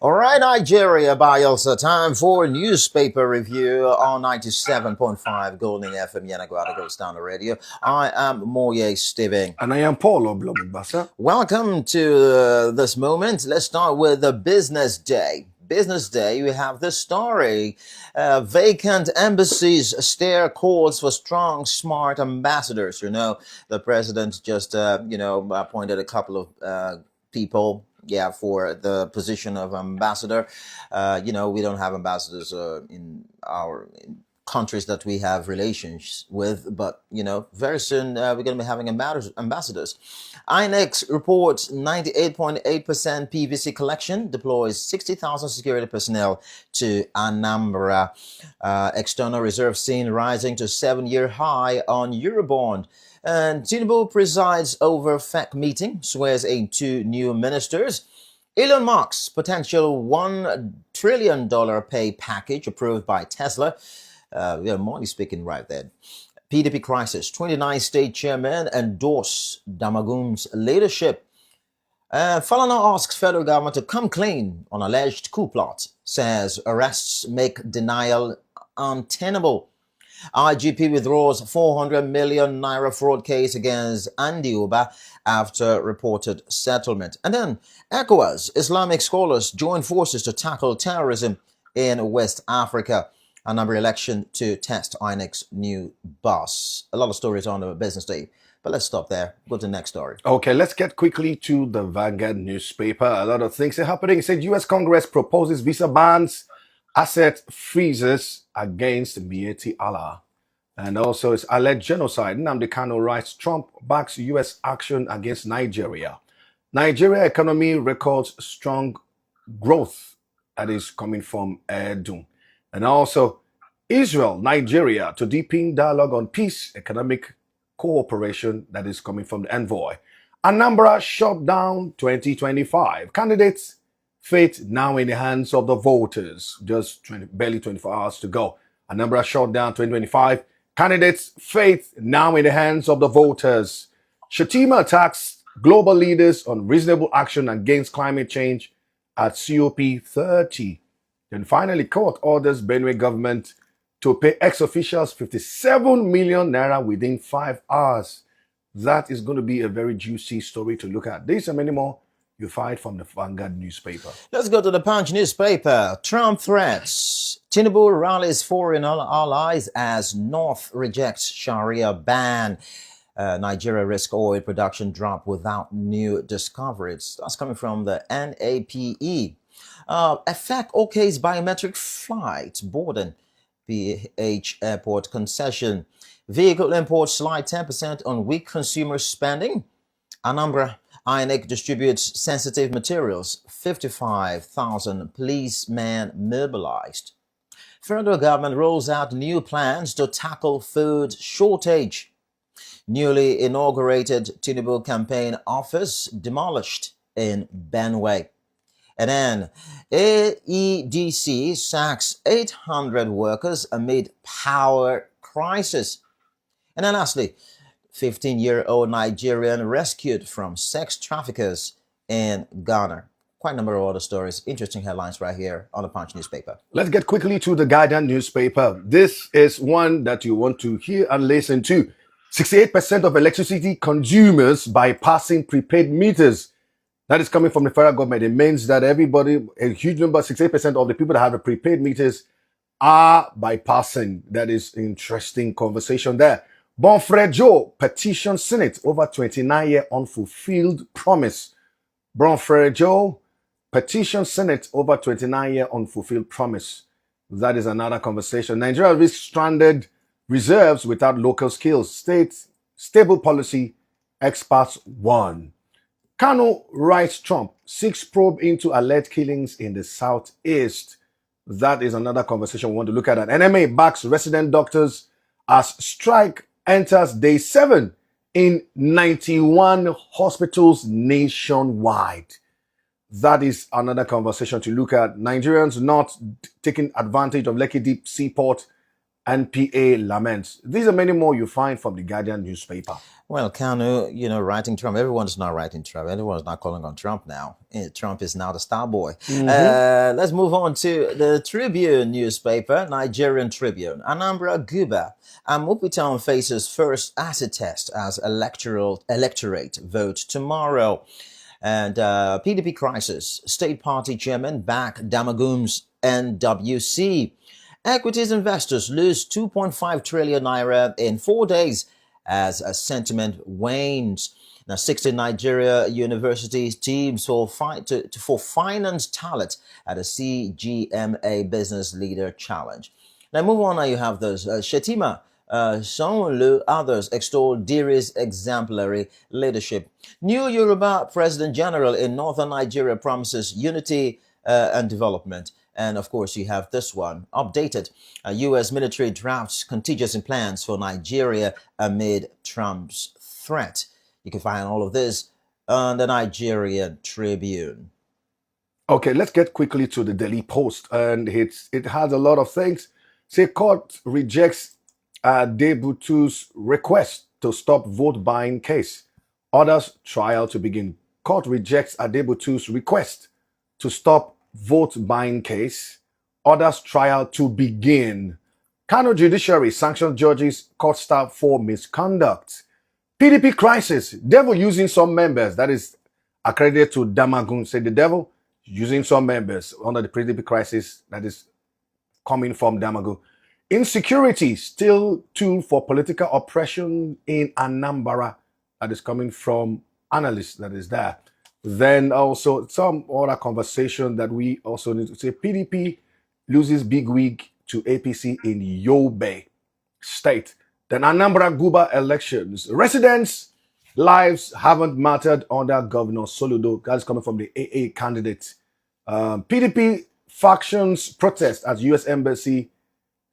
All right, Nigeria, Bayelsa. Time for newspaper review on 97.5 Golden FM Yenaguada goes down the radio. I am Moye Steven. And I am Paul Obulomu, Gbassa. Welcome to this moment. Let's start with the business day. Business day, we have this story. Vacant embassies stare calls for strong, smart ambassadors. You know, the president just, appointed a couple of people, for the position of ambassador. We don't have ambassadors in our countries that we have relations with, but very soon we're going to be having ambassadors. INEX reports 98.8% PVC collection, deploys 60,000 security personnel to Anambra. External reserve seen rising to 7-year high on Eurobond. And Tinubu presides over FEC meeting, swears in 2 new ministers. Elon Musk's potential $1 trillion pay package approved by Tesla. We are money speaking right there. PDP crisis. 29 state chairmen endorse Damagun's leadership. Falana asks federal government to come clean on alleged coup plot. Says arrests make denial untenable. IGP withdraws 400 million naira fraud case against Andy Uba after reported settlement. And then ECOWAS, Islamic scholars join forces to tackle terrorism in West Africa. Another election to test INEC's new bus. A lot of stories on the business day, but let's stop there. Go to the next story. Okay, let's get quickly to the Vanguard newspaper. A lot of things are happening. It said U.S. Congress proposes visa bans, asset freezes against Mieti Allah. And also it's alleged genocide. Nnamdi Kanu writes Trump backs U.S. action against Nigeria. Nigeria economy records strong growth that is coming from Edu. And also, Israel, Nigeria to deepen dialogue on peace, economic cooperation that is coming from the envoy. Anambra shut down 2025. Candidates' fate now in the hands of the voters. Just barely 24 hours to go. Anambra shut down 2025. Candidates' fate now in the hands of the voters. Shatima attacks global leaders on reasonable action against climate change at COP30. And finally, court orders Benue government to pay ex-officials 57 million naira within 5 hours. That is going to be a very juicy story to look at. This and many more you find from the Vanguard newspaper. Let's go to the Punch newspaper. Trump threats. Tinubu rallies foreign allies as North rejects Sharia ban. Nigeria risk oil production drop without new discoveries. That's coming from the NAPE. Effect OK's biometric flight boarding PH airport concession. Vehicle imports slide 10% on weak consumer spending. Anambra INEC distributes sensitive materials. 55,000 policemen mobilized. Federal government rolls out new plans to tackle food shortage. Newly inaugurated Tinubu campaign office demolished in Benue. And then AEDC sacks 800 workers amid power crisis. And then lastly, 15-year-old Nigerian rescued from sex traffickers in Ghana. Quite a number of other stories, interesting headlines right here on the Punch newspaper. Let's get quickly to the Guardian newspaper. This is one that you want to hear and listen to. 68% of electricity consumers bypassing prepaid meters. That is coming from the federal government. It means that everybody, a huge number, 68% of the people that have the prepaid meters are bypassing. That is interesting conversation there. Bonfrejo petition Senate over 29-year unfulfilled promise. Bonfrejo petition Senate over 29-year unfulfilled promise. That is another conversation. Nigeria risks stranded reserves without local skills. State stable policy, experts warn. Kanu writes Trump seeks probe into alleged killings in the southeast. That is another conversation we want to look at. NMA backs resident doctors as strike enters day 7 in 91 hospitals nationwide. That is another conversation to look at. Nigerians not taking advantage of Lekki Deep Seaport NPA laments. These are many more you find from the Guardian newspaper. Well, Kanu, writing Trump. Everyone's not writing Trump. Everyone's not calling on Trump now. Trump is now the star boy. Let's move on to the Tribune newspaper, Nigerian Tribune. Anambra Guba. Amupitan faces first acid test as electorate vote tomorrow. And PDP crisis. State party chairman back Damagum's NWC. Equities investors lose 2.5 trillion naira in 4 days as sentiment wanes. Now, 60 Nigeria universities teams for finance talent at a CGMA Business Leader Challenge. Now, move on. Now you have those. Shetima, Sonlu, others extol Diri's exemplary leadership. New Yoruba President General in northern Nigeria promises unity and development. And of course, you have this one updated. U.S. military drafts contingency plans for Nigeria amid Trump's threat. You can find all of this on the Nigerian Tribune. Okay, let's get quickly to the Daily Post. And it has a lot of things. Say court rejects Debutu's request to stop vote buying case. Orders trial to begin. Court rejects Adebutu's request to stop vote buying case. Orders trial to begin. Kano Judiciary sanctions judges, court staff for misconduct. PDP crisis. Devil using some members. That is accredited to Damagun. Say the devil using some members under the PDP crisis that is coming from Damagun. Insecurity still tool for political oppression in Anambra. That is coming from analysts that is there. Then also some other conversation that we also need to say. PDP loses big wig to APC in Yobe State. Then Anambra Guba elections. Residents' lives haven't mattered under Governor Soludo. That's coming from the AA candidate. PDP factions protest at U.S. Embassy.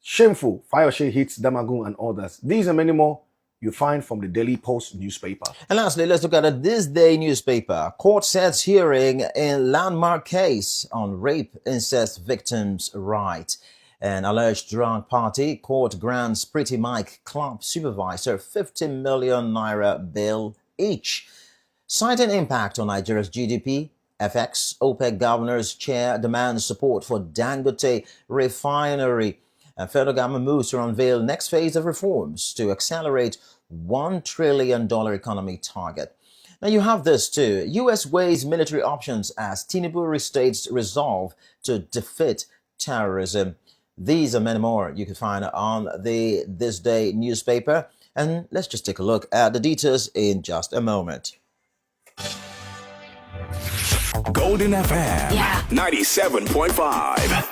Shameful. Fayose hits Damagun and others. These and many more you find from the Daily Post newspaper. And lastly, let's look at the This Day newspaper. Court sets hearing in landmark case on rape incest victims' right. An alleged drug party, court grants Pretty Mike club supervisor 50 million naira bail each. Citing impact on Nigeria's GDP, FX, OPEC governor's chair demands support for Dangote refinery. And federal government moves to unveil next phase of reforms to accelerate $1 trillion economy target. Now you have this too. U.S. weighs military options as Tinubu restates resolve to defeat terrorism. These and many more you can find on the This Day newspaper. And let's just take a look at the details in just a moment. Golden FM 97.5.